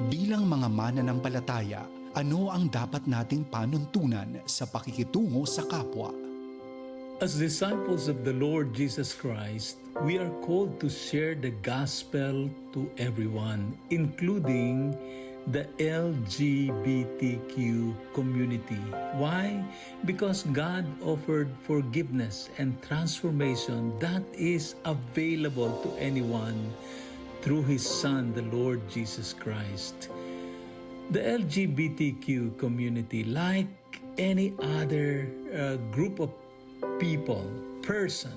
Bilang mga mananampalataya, ano ang dapat nating panuntunan sa pakikitungo sa kapwa? As disciples of the Lord Jesus Christ, we are called to share the gospel to everyone, including the LGBTQ community. Why? Because God offered forgiveness and transformation that is available to anyone through His Son, the Lord Jesus Christ. The LGBTQ community, like any other group of people, person,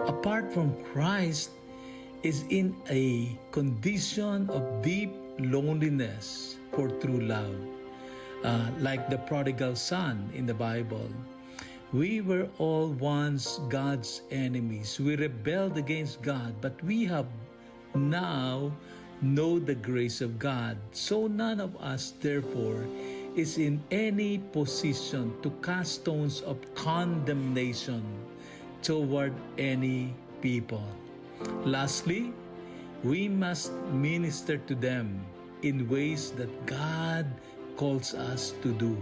apart from Christ, is in a condition of deep loneliness for true love. Like the prodigal son in the Bible, we were all once God's enemies. We rebelled against God, but we have now know the grace of God. So none of us, therefore, is in any position to cast stones of condemnation toward any people. Lastly, we must minister to them in ways that God calls us to do.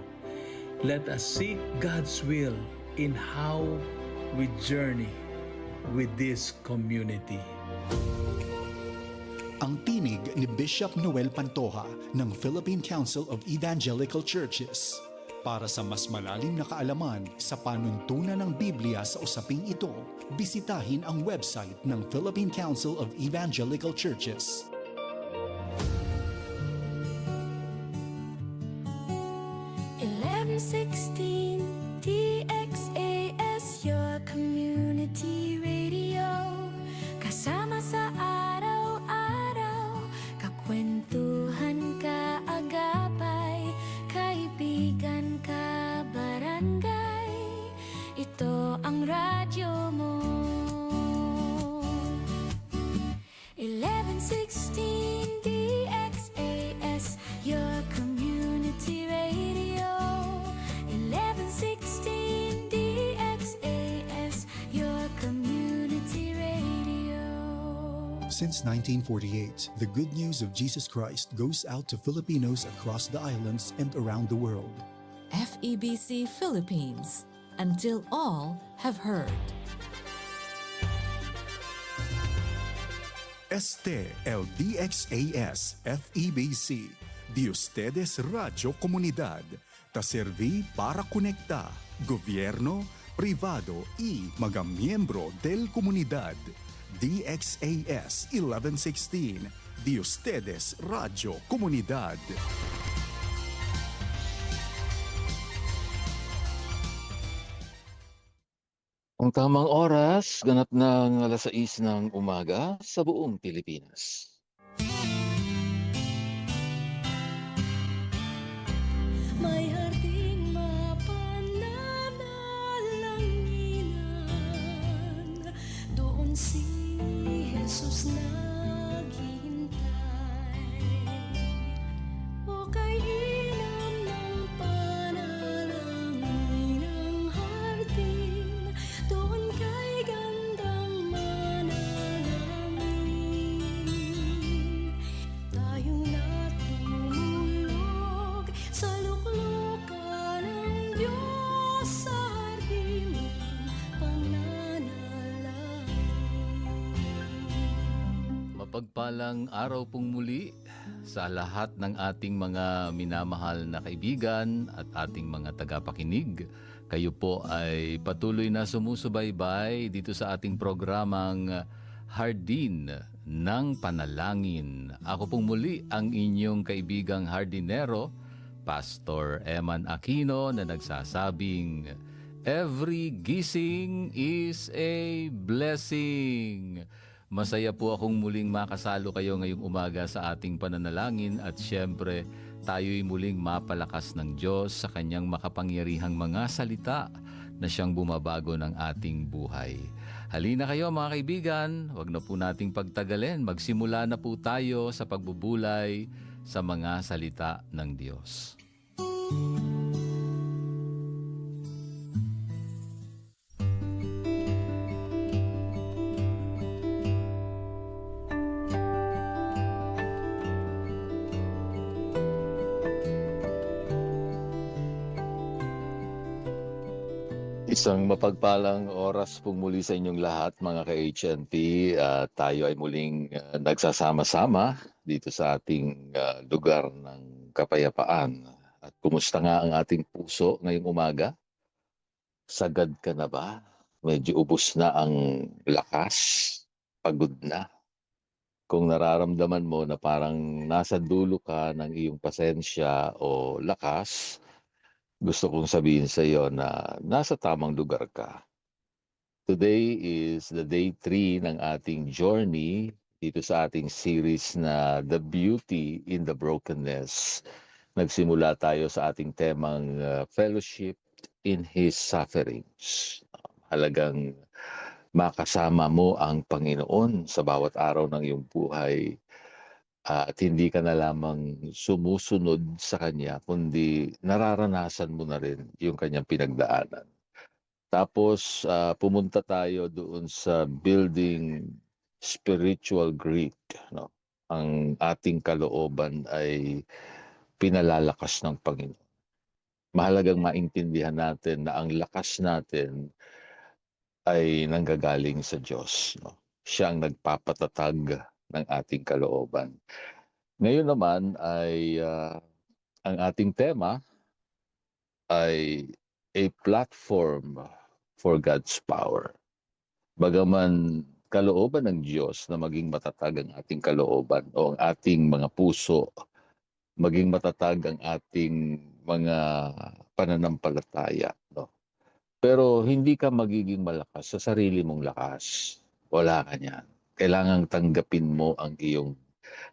Let us seek God's will in how we journey with this community. Ang tinig ni Bishop Noel Pantoja ng Philippine Council of Evangelical Churches. Para sa mas malalim na kaalaman sa panuntunan ng Biblia sa usaping ito, bisitahin ang website ng Philippine Council of Evangelical Churches. DXAS, your community radio. Kasama sa araw-araw, kakwentuhan, kaagapay, kaibigan, kabarangay. Ito ang radyo mo. 1116 DXAS, your community radio. 1116 DXAS, your community radio. Since 1948, the good news of Jesus Christ goes out to Filipinos across the islands and around the world. FEBC Philippines, until all have heard. Este el DXAS FEBC, de ustedes Radio Comunidad, ta serví para conectar gobierno, privado y mga miyembro del comunidad. DXAS 1116, de ustedes Radio Comunidad. Ang tamang oras, ganap ng 6:00 ng umaga sa buong Pilipinas. May harding mapananalanginan, doon si Jesus naghihintay. O kay inam ng panalangin ang harding, doon kay gandang manalangin. Tayong natulog sa luklukan ng Diyos sa harding ng pananalangin. Mapagpalang araw pong muli sa lahat ng ating mga minamahal na kaibigan at ating mga tagapakinig. Kayo po ay patuloy na sumusubaybay dito sa ating programang Hardin ng Panalangin. Ako pong muli ang inyong kaibigang hardinero, Pastor Eman Aquino, na nagsasabing, every gising is a blessing. Masaya po akong muling makasalo kayo ngayong umaga sa ating pananalangin at syempre tayo'y muling mapalakas ng Diyos sa kanyang makapangyarihang mga salita na siyang bumabago ng ating buhay. Halina kayo mga kaibigan, wag na po nating pagtagalin, magsimula na po tayo sa pagbubulay sa mga salita ng Diyos. Isang mapagpalang oras pong muli sa inyong lahat mga ka-HNP. Tayo ay muling nagsasama-sama dito sa ating lugar ng kapayapaan. At kumusta nga ang ating puso ngayong umaga? Sagad ka na ba? Medyo ubos na ang lakas? Pagod na? Kung nararamdaman mo na parang nasa dulo ka ng iyong pasensya o lakas, gusto kong sabihin sa iyo na nasa tamang lugar ka. Today is the day 3 ng ating journey dito sa ating series na The Beauty in the Brokenness. Nagsimula tayo sa ating temang Fellowship in His Sufferings. Halagang makasama mo ang Panginoon sa bawat araw ng iyong buhay. At hindi ka na lamang sumusunod sa Kanya, kundi nararanasan mo na rin yung Kanyang pinagdaanan. Tapos pumunta tayo doon sa building spiritual grit. No? Ang ating kalooban ay pinalalakas ng Panginoon. Mahalagang maintindihan natin na ang lakas natin ay nanggagaling sa Diyos. No? Siya ang nagpapatatag ng ating kalooban. Ngayon naman ay ang ating tema ay a platform for God's power. Bagaman kalooban ng Diyos na maging matatag ang ating kalooban o ang ating mga puso, maging matatag ang ating mga pananampalataya. No? Pero hindi ka magiging malakas sa sarili mong lakas. Wala ka niyan. Kailangang tanggapin mo ang iyong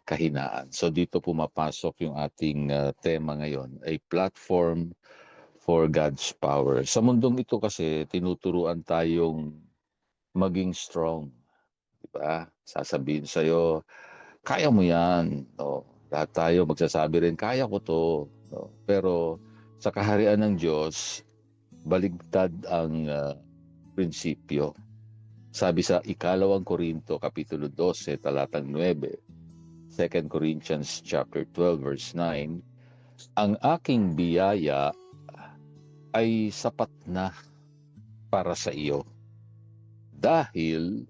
kahinaan. So dito pumapasok yung ating tema ngayon, a platform for God's power. Sa mundong ito kasi tinuturuan tayong maging strong, di ba? Sasabihin sa iyo, kaya mo 'yan. No? Lahat tayo magsasabi rin, kaya ko 'to. No? Pero sa kaharian ng Diyos, baligtad ang prinsipyo. Sabi sa Ikalawang Korinto kapitulo 12 talatang 9, 2 Corinthians chapter 12 verse 9, ang aking biyaya ay sapat na para sa iyo dahil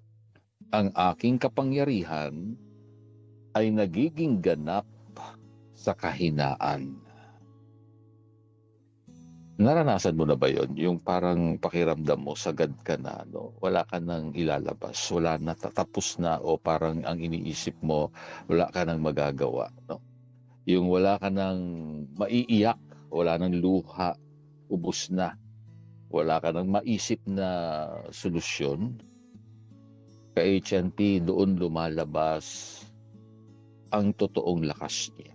ang aking kapangyarihan ay nagiging ganap sa kahinaan. Naranasan mo na ba yon? Yung parang pakiramdam mo, sagad ka na, no? Wala ka nang ilalabas, wala na, tatapos na, o parang ang iniisip mo, wala ka nang magagawa, no? Yung wala ka nang maiiyak, wala nang luha, ubos na. Wala ka nang maisip na solusyon. Ka-HNP, doon lumalabas ang totoong lakas niya.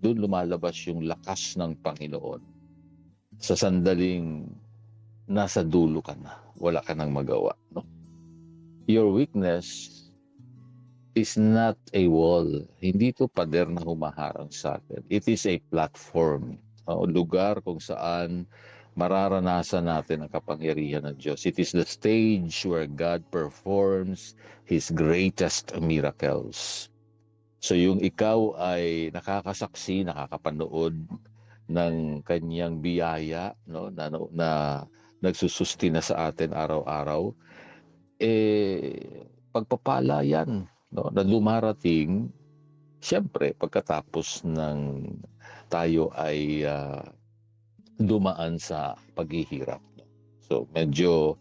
Doon lumalabas yung lakas ng Panginoon. Sa sandaling nasa dulo ka na, wala ka nang magawa. No? Your weakness is not a wall. Hindi ito pader na humaharang sa atin. It is a platform. Lugar kung saan mararanasan natin ang kapangyarihan ng Diyos. It is the stage where God performs His greatest miracles. So yung ikaw ay nakakasaksi, nakakapanood ng kanyang biyaya, no, na nagsusustina sa atin araw-araw, pagpapala yan, no, na dumarating, siyempre, pagkatapos ng tayo ay dumaan sa paghihirap. No? So, medyo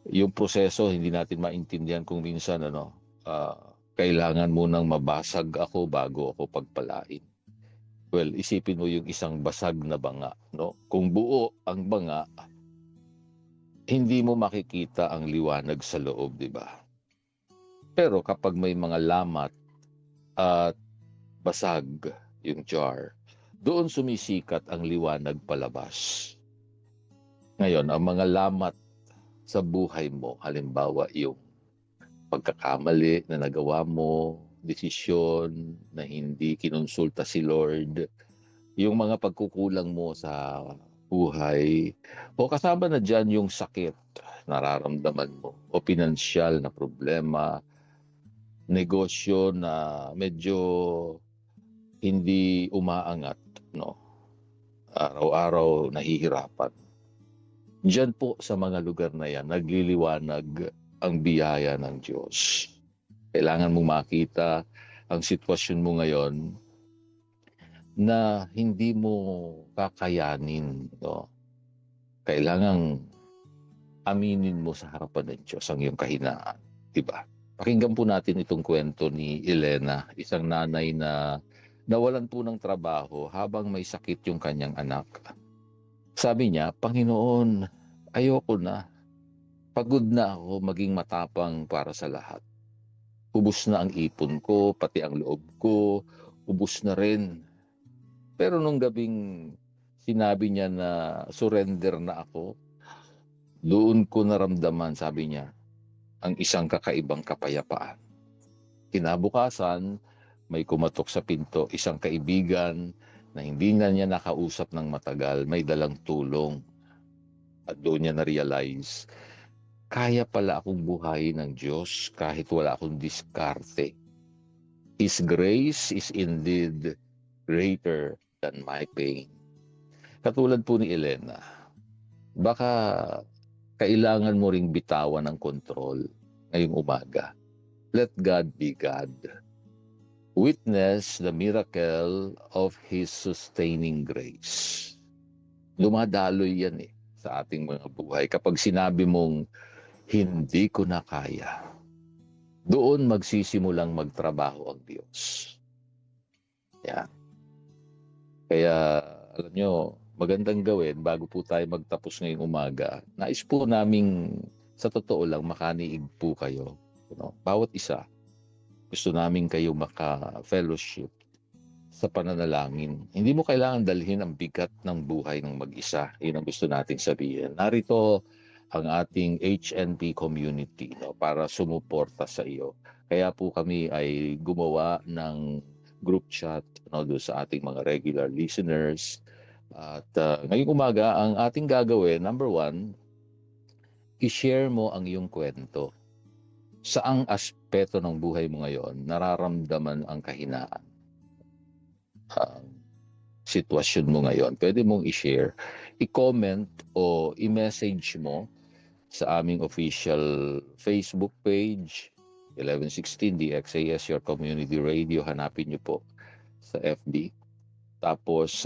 yung proseso, hindi natin maintindihan kung minsan, kailangan munang mabasag ako bago ako pagpalain. Well, isipin mo yung isang basag na banga, no? Kung buo ang banga, hindi mo makikita ang liwanag sa loob, di ba? Pero kapag may mga lamat at basag yung jar, doon sumisikat ang liwanag palabas. Ngayon, ang mga lamat sa buhay mo, halimbawa yung pagkakamali na nagawa mo, desisyon na hindi kinonsulta si Lord, yung mga pagkukulang mo sa buhay, o kasama na dyan yung sakit nararamdaman mo, o pinansyal na problema, negosyo na medyo hindi umaangat, no? Araw-araw nahihirapan. Diyan po sa mga lugar na yan, nagliliwanag ang biyaya ng Diyos. Kailangan mong makita ang sitwasyon mo ngayon na hindi mo kakayanin. No? Kailangang aminin mo sa harapan ng Diyos ang iyong kahinaan. Diba? Pakinggan po natin itong kwento ni Elena, isang nanay na nawalan po ng trabaho habang may sakit yung kanyang anak. Sabi niya, Panginoon, ayoko na. Pagod na ako maging matapang para sa lahat. Ubus na ang ipon ko, pati ang loob ko, ubus na rin. Pero nung gabing sinabi niya na surrender na ako, doon ko naramdaman, sabi niya, ang isang kakaibang kapayapaan. Kinabukasan, may kumatok sa pinto, isang kaibigan na hindi na niya nakausap ng matagal, may dalang tulong. At doon niya na-realize, kaya pala akong buhayin ng Diyos kahit wala akong diskarte. His grace is indeed greater than my pain. Katulad po ni Elena, baka kailangan mo ring bitawan ng kontrol ngayong umaga. Let God be God. Witness the miracle of His sustaining grace. Dumadaloy yan sa ating mga buhay. Kapag sinabi mong, hindi ko na kaya, doon magsisimulang magtrabaho ang Diyos. Yan. Kaya, alam nyo, magandang gawin bago po tayo magtapos ngayong umaga. Nais po naming, sa totoo lang, makaniig po kayo. Bawat isa, gusto namin kayo maka-fellowship sa pananalangin. Hindi mo kailangan dalhin ang bigat ng buhay ng mag-isa. Yun ang gusto nating sabihin. Narito ang ating HNP community para sumuporta sa iyo. Kaya po kami ay gumawa ng group chat doon sa ating mga regular listeners. At ngayong umaga, ang ating gagawin, number 1, i-share mo ang iyong kwento. Saang aspeto ng buhay mo ngayon nararamdaman ang kahinaan? Sitwasyon mo ngayon, pwede mong i-share, i-comment o i-message mo sa aming official Facebook page, 1116 DXAS Your Community Radio. Hanapin niyo po sa FB. Tapos,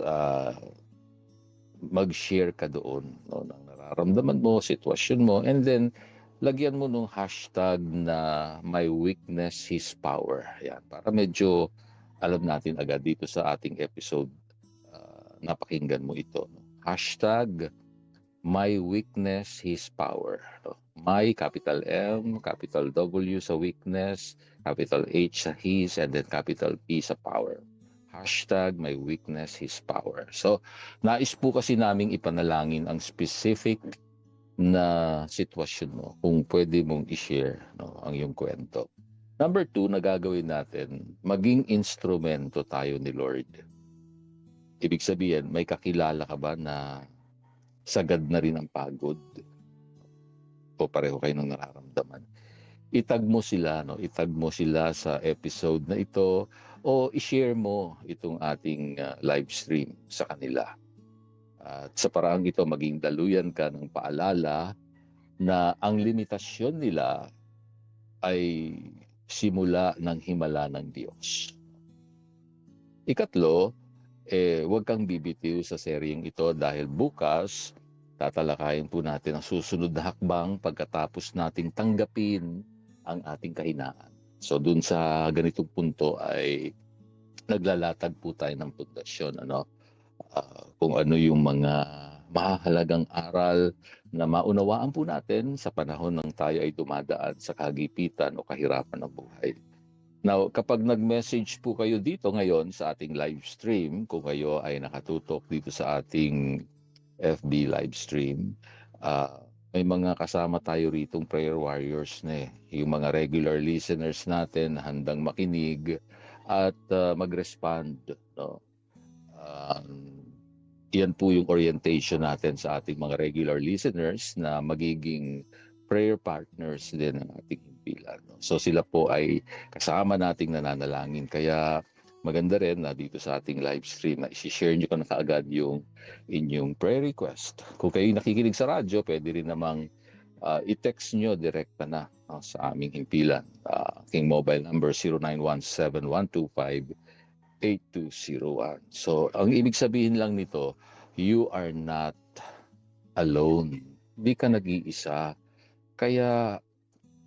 mag-share ka doon ng nararamdaman mo, sitwasyon mo, and then lagyan mo nung hashtag na my weakness, His power. Yan, para medyo alam natin agad dito sa ating episode, napakinggan mo ito. Hashtag my weakness, His power. My, capital M, capital W sa weakness, capital H sa His, and then capital P sa power. Hashtag my weakness, His power. So, nais po kasi naming ipanalangin ang specific na sitwasyon mo kung pwede mong i-share ang iyong kwento. Number 2, na gagawin natin, maging instrumento tayo ni Lord. Ibig sabihin, may kakilala ka ba na sagad na rin ang pagod? O pareho kayo ng nararamdaman? Itag mo sila, itag mo sila sa episode na ito o i-share mo itong ating live stream sa kanila. At sa paraang ito, maging daluyan ka ng paalala na ang limitasyon nila ay simula ng himala ng Diyos. Ikatlo, huwag kang bibitiw sa seryeng ito dahil bukas tatalakayin po natin ang susunod na hakbang pagkatapos nating tanggapin ang ating kahinaan. So dun sa ganitong punto ay naglalatag po tayo ng pundasyon. Kung ano yung mga mahahalagang aral na maunawaan po natin sa panahon ng tayo ay dumadaan sa kagipitan o kahirapan ng buhay. Now, kapag nag-message po kayo dito ngayon sa ating live stream, kung kayo ay nakatutok dito sa ating FB live stream, may mga kasama tayo ritong prayer warriors na yung mga regular listeners natin handang makinig at mag-respond. Yan po yung orientation natin sa ating mga regular listeners na magiging prayer partners din ng ating himpilan. So sila po ay kasama nating nananalangin. Kaya maganda rin na dito sa ating live stream na isi-share nyo ka na kaagad yung inyong prayer request. Kung kayo nakikinig sa radyo, pwede rin namang i-text nyo direkta na sa aming himpilan. Aking mobile number 0917-125-8201. So, ang ibig sabihin lang nito, you are not alone. Hindi ka nag-iisa. Kaya,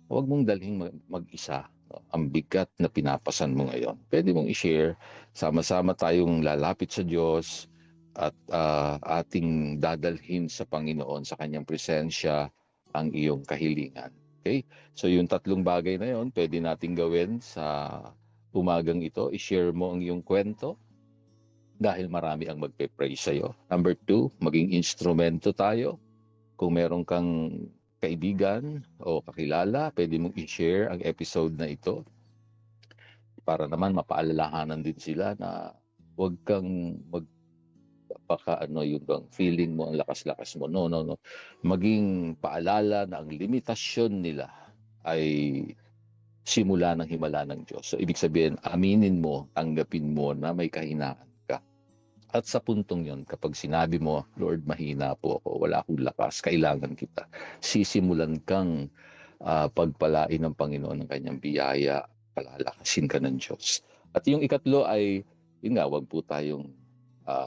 huwag mong dalhin mag-isa ang bigat na pinapasan mo ngayon. Pwede mong i-share. Sama-sama tayong lalapit sa Diyos at ating dadalhin sa Panginoon sa kanyang presensya ang iyong kahilingan. Okay? So yung tatlong bagay na yon pwede nating gawin sa umagang ito. I-share mo ang iyong kwento dahil marami ang magpe-pray sa iyo. Number 2, maging instrumento tayo. Kung meron kang kaibigan o kakilala, pwede mong i-share ang episode na ito para naman mapaalalahanan din sila na huwag kang yung bang feeling mo, ang lakas-lakas mo. No. Maging paalala na ang limitasyon nila ay simula ng himala ng Diyos. So, ibig sabihin, aminin mo, tanggapin mo na may kahinaan ka. At sa puntong yon, kapag sinabi mo, Lord, mahina po ako, wala akong lakas, kailangan kita, sisimulan kang pagpalain ng Panginoon ng kanyang biyaya, palalakasin ka ng Diyos. At yung ikatlo ay, yun nga, wag po tayong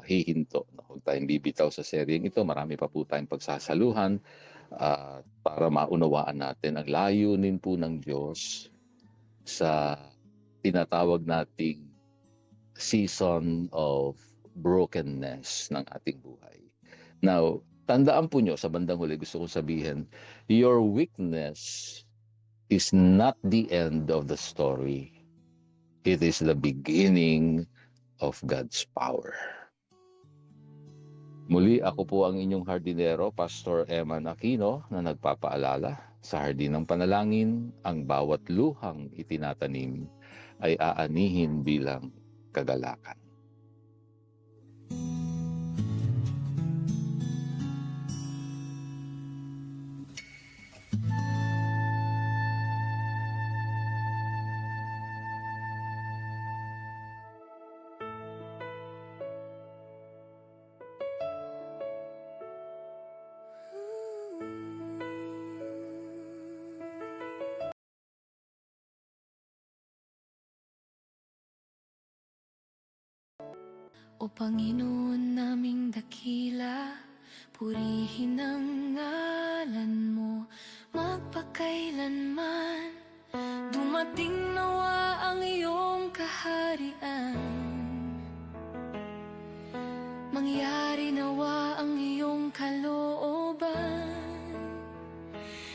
hihinto. Huwag tayong bibitaw sa seryeng ito. Marami pa po tayong pagsasaluhan para maunawaan natin ang layunin po ng Diyos sa tinatawag nating season of brokenness ng ating buhay. Now, tandaan po nyo, sa bandang huli, gusto kong sabihin, your weakness is not the end of the story. It is the beginning of God's power. Muli, ako po ang inyong hardinero, Pastor Eman Aquino, na nagpapaalala sa Hardin ng Panalangin, ang bawat luhang itinatanim ay aanihin bilang kagalakan. O Panginoon naming dakila, purihin ang ngalan mo magpakailanman. Dumating nawa ang iyong kaharian, mangyari nawa ang iyong kalooban.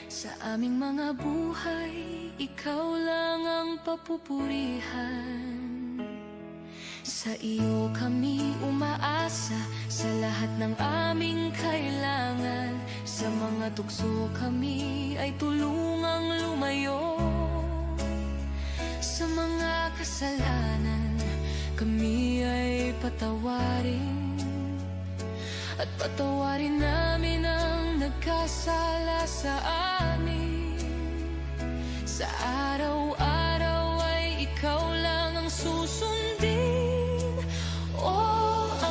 Sa aming mga buhay, ikaw lang ang papupurihan. Sa iyo kami umaasa, sa lahat ng aming kailangan. Sa mga tukso kami ay tulungang lumayo. Sa mga kasalanan kami ay patawarin. At patawarin namin ang nagkasala sa amin. Sa araw-araw ay ikaw lang ang susundin.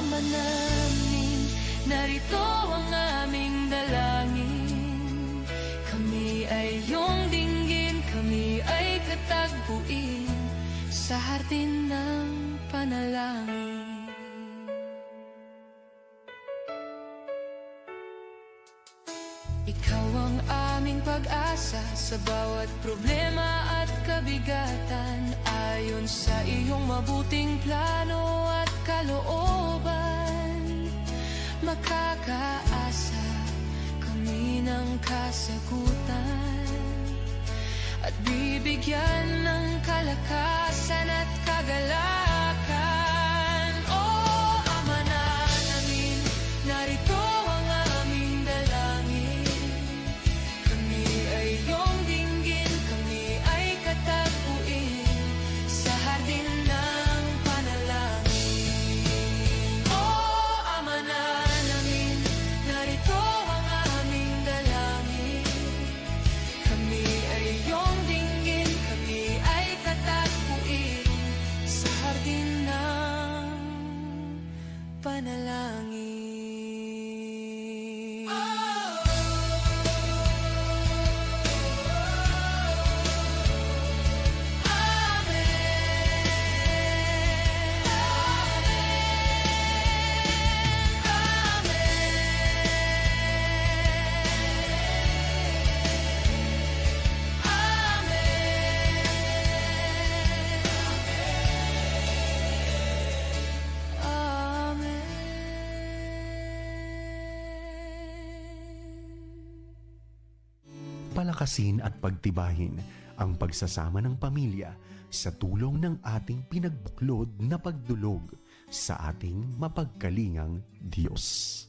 Ama namin, narito ang aming dalangin. Kami ay iyong dinggin, kami ay katagpuin sa hardin ng panalangin. Ikaw ang aming pag-asa sa bawat problema at kabigatan. Ayon sa iyong mabuting plano at kalooban, makakaasa kami ng kasagutan at bibigyan ng kalakasan at kagalakan. O Ama namin, narito ang aming dalangin. Kami ay iyong dinggin, kami ay katagpuin sa hardin ng panalangin. O Ama namin, narito ang aming dalangin. Kami ay iyong dinggin, kami ay katagpuin palakasin at pagtibayin ang pagsasama ng pamilya sa tulong ng ating pinagbuklod na pagdulog sa ating mapagkalingang Diyos.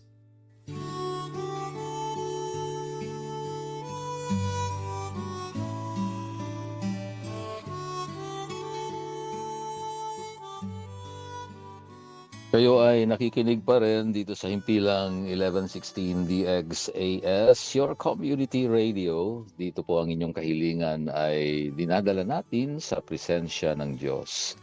Kayo ay nakikinig pa rin dito sa himpilang 1116 DXAS, your community radio. Dito po ang inyong kahilingan ay dinadala natin sa presensya ng Diyos.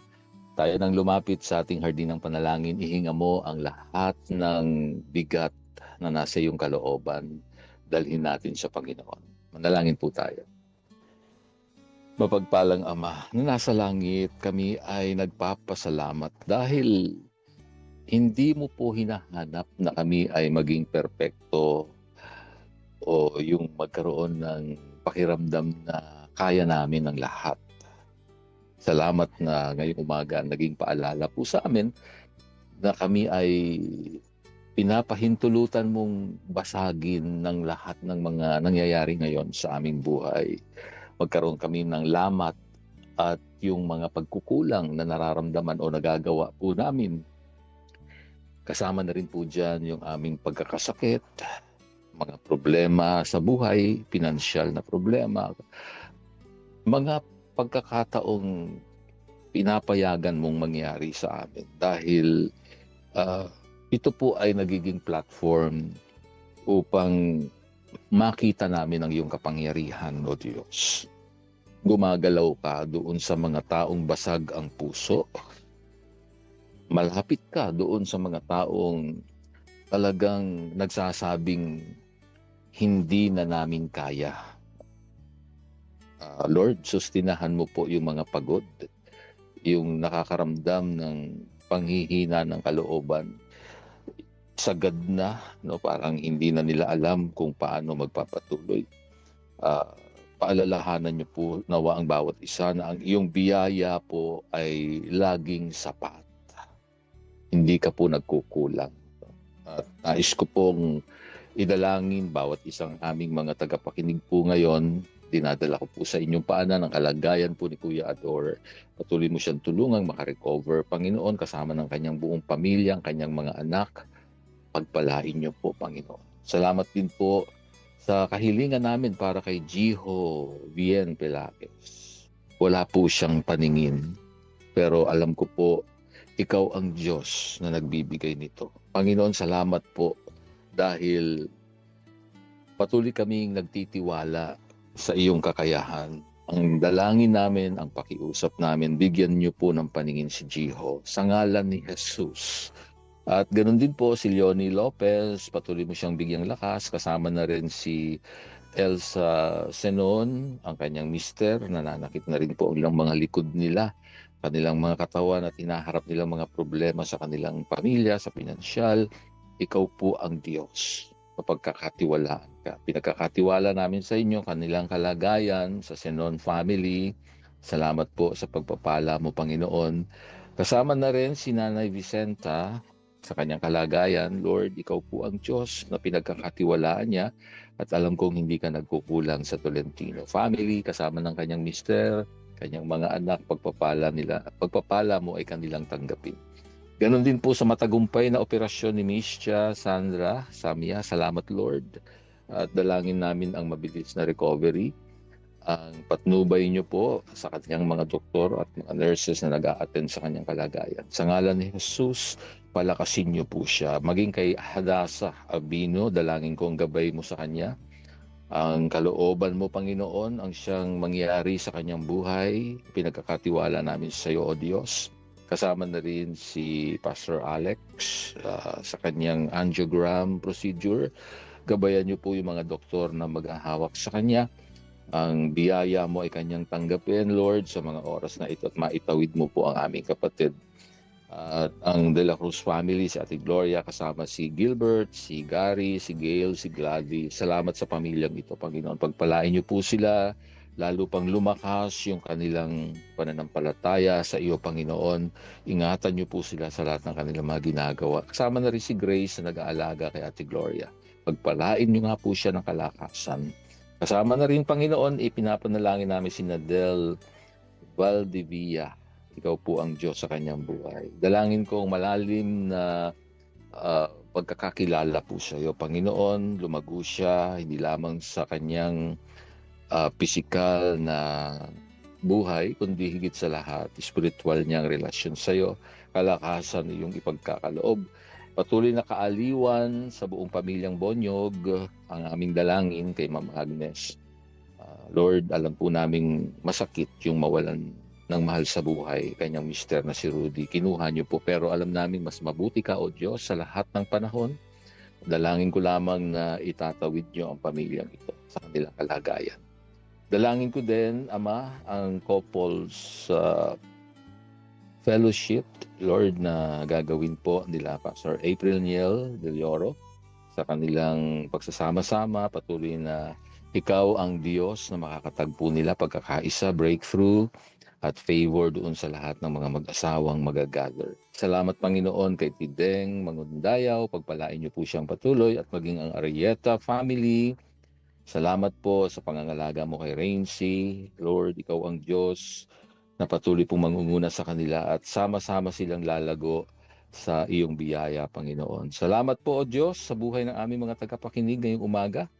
Tayo nang lumapit sa ating hardin ng panalangin, ihinga mo ang lahat ng bigat na nasa iyong kalooban. Dalhin natin sa Panginoon. Manalangin po tayo. Mapagpalang Ama na nasa langit, kami ay nagpapasalamat dahil hindi mo po hinahanap na kami ay maging perpekto o yung magkaroon ng pakiramdam na kaya namin ang lahat. Salamat na ngayong umaga naging paalala po sa amin na kami ay pinapahintulutan mong basagin ng lahat ng mga nangyayari ngayon sa aming buhay. Magkaroon kami ng lamat at yung mga pagkukulang na nararamdaman o nagagawa po namin. Kasama na rin po dyan yung aming pagkakasakit, mga problema sa buhay, pinansyal na problema, mga pagkakataong pinapayagan mong mangyari sa amin dahil ito po ay nagiging platform upang makita namin ang iyong kapangyarihan, O Diyos. Gumagalaw ka doon sa mga taong basag ang puso. Malapit ka doon sa mga taong talagang nagsasabing hindi na namin kaya. Lord, sustinahan mo po yung mga pagod, yung nakakaramdam ng panghihina ng kalooban. Sagad na, no? Parang hindi na nila alam kung paano magpapatuloy. Paalalahanan niyo po nawa ang bawat isa na ang iyong biyaya po ay laging sapat. Hindi ka po nagkukulang. At nais ko pong idalangin bawat isang aming mga tagapakinig po ngayon. Dinadala ko po sa inyong paanan ang kalagayan po ni Kuya Ador. Patuloy mo siyang tulungang makarecover. Panginoon, kasama ng kanyang buong pamilya, ang kanyang mga anak. Pagpalain niyo po, Panginoon. Salamat din po sa kahilingan namin para kay Jiho Bien Pelaques. Wala po siyang paningin. Pero alam ko po, ikaw ang Diyos na nagbibigay nito. Panginoon, salamat po dahil patuloy kaming nagtitiwala sa iyong kakayahan. Ang dalangin namin, ang pakiusap namin, bigyan niyo po ng paningin si Jiho sa ngalan ni Jesus. At ganoon din po si Leonie Lopez, patuloy mo siyang bigyang lakas. Kasama na rin si Elsa Senon, ang kanyang mister. Nananakit na rin po ang ilang mga likod nila, kanilang mga katawan at hinaharap nilang mga problema sa kanilang pamilya, sa pinansyal. Ikaw po ang Diyos. Mapagkakatiwalaan ka. Pinagkakatiwala namin sa inyo kanilang kalagayan sa Senon family. Salamat po sa pagpapala mo, Panginoon. Kasama na rin si Nanay Vicenta sa kanyang kalagayan. Lord, ikaw po ang Diyos na pinagkakatiwalaan niya at alam kong hindi ka nagkukulang sa Tolentino family. Kasama ng kanyang mister, kanyang mga anak, pagpapala mo ay kanilang tanggapin. Ganon din po sa matagumpay na operasyon ni Misha Sandra Samia. Salamat, Lord. At dalangin namin ang mabilis na recovery. Ang patnubay niyo po sa kanyang mga doktor at mga nurses na nag-a-attend sa kanyang kalagayan. Sa ngalan ni Jesus, palakasin niyo po siya. Maging kay Hadasa Abino, dalangin ko ang gabay mo sa kanya. Ang kalooban mo, Panginoon, ang siyang mangyari sa kanyang buhay. Pinagkakatiwala namin sa iyo, O Diyos. Kasama na rin si Pastor Alex sa kanyang angiogram procedure. Gabayan niyo po yung mga doktor na mag-ahawak sa kanya. Ang biyaya mo ay kanyang tanggapin, Lord, sa mga oras na ito at maitawid mo po ang aming kapatid. At ang De La Cruz family, si Ate Gloria, kasama si Gilbert, si Gary, si Gail, si Gladys. Salamat sa pamilyang ito, Panginoon. Pagpalain niyo po sila, lalo pang lumakas yung kanilang pananampalataya sa iyo, Panginoon. Ingatan niyo po sila sa lahat ng kanilang mga ginagawa. Kasama na rin si Grace na nag-aalaga kay Ate Gloria. Pagpalain niyo nga po siya ng kalakasan. Kasama na rin, Panginoon, ipinapanalangin namin si Nadel Valdivia. Ikaw po ang Diyos sa kanyang buhay. Dalangin ko ang malalim na pagkakakilala po sa iyo, Panginoon. Lumago siya, hindi lamang sa kanyang pisikal na buhay, kundi higit sa lahat, spiritual niyang relasyon sa iyo, kalakasan iyong ipagkakaloob. Patuloy na kaaliwan sa buong pamilyang Bonyog ang aming dalangin kay Ma'am Agnes. Lord, alam po naming masakit yung mawalan ng mahal sa buhay, kanyang mister na si Rudy. Kinuha niyo po, pero alam namin mas mabuti ka, O Diyos, sa lahat ng panahon. Dalangin ko lamang na itatawid niyo ang pamilyang ito sa kanilang kalagayan. Dalangin ko din, Ama, ang couples fellowship, Lord, na gagawin po nila Pastor April Niel Del Oro sa kanilang pagsasama-sama. Patuloy na ikaw ang Diyos na makakatagpo nila, pagkakaisa, breakthrough at favor doon sa lahat ng mga mag-asawang magagather. Salamat, Panginoon, kay Tideng Mangundayaw. Pagpalain niyo po siyang patuloy at maging ang Arieta family. Salamat po sa pangangalaga mo kay Rainsy. Lord, ikaw ang Diyos na patuloy pong mangunguna sa kanila at sama-sama silang lalago sa iyong biyaya, Panginoon. Salamat po, O Diyos, sa buhay ng aming mga tagapakinig ngayong umaga.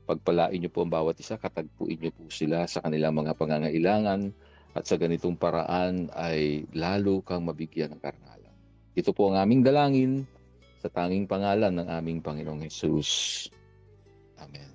Pagpalain niyo po ang bawat isa, katagpuin niyo po sila sa kanilang mga pangangailangan at sa ganitong paraan ay lalo kang mabigyan ng karangalan. Ito po ang aming dalangin sa tanging pangalan ng aming Panginoong Hesus. Amen.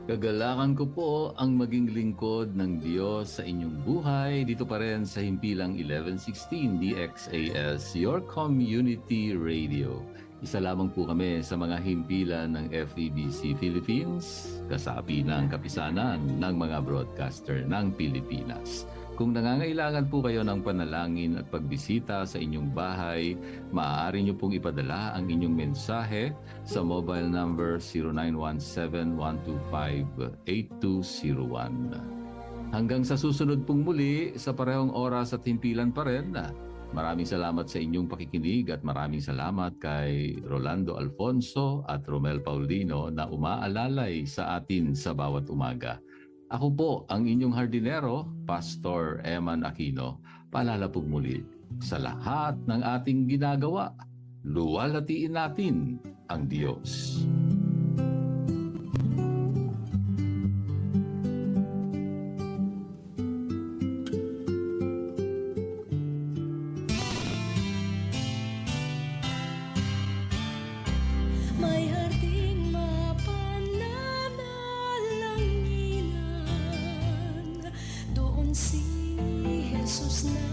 Kagalakan ko po ang maging lingkod ng Diyos sa inyong buhay dito pa rin sa Himpilang 1116 DXAS, your community radio. Isa lamang po kami sa mga himpilan ng FEBC Philippines, kasapi ng kapisanan ng mga broadcaster ng Pilipinas. Kung nangangailangan po kayo ng panalangin at pagbisita sa inyong bahay, maaari nyo pong ipadala ang inyong mensahe sa mobile number 0917-125-8201. Hanggang sa susunod pong muli sa parehong oras at himpilan pa rin, maraming salamat sa inyong pakikinig at maraming salamat kay Rolando Alfonso at Romel Paulino na umaalalay sa atin sa bawat umaga. Ako po ang inyong hardinero, Pastor Eman Aquino. Paalala po muli, sa lahat ng ating ginagawa, luwalhatiin natin ang Diyos. May harding mapananalanginan, doon si Jesus na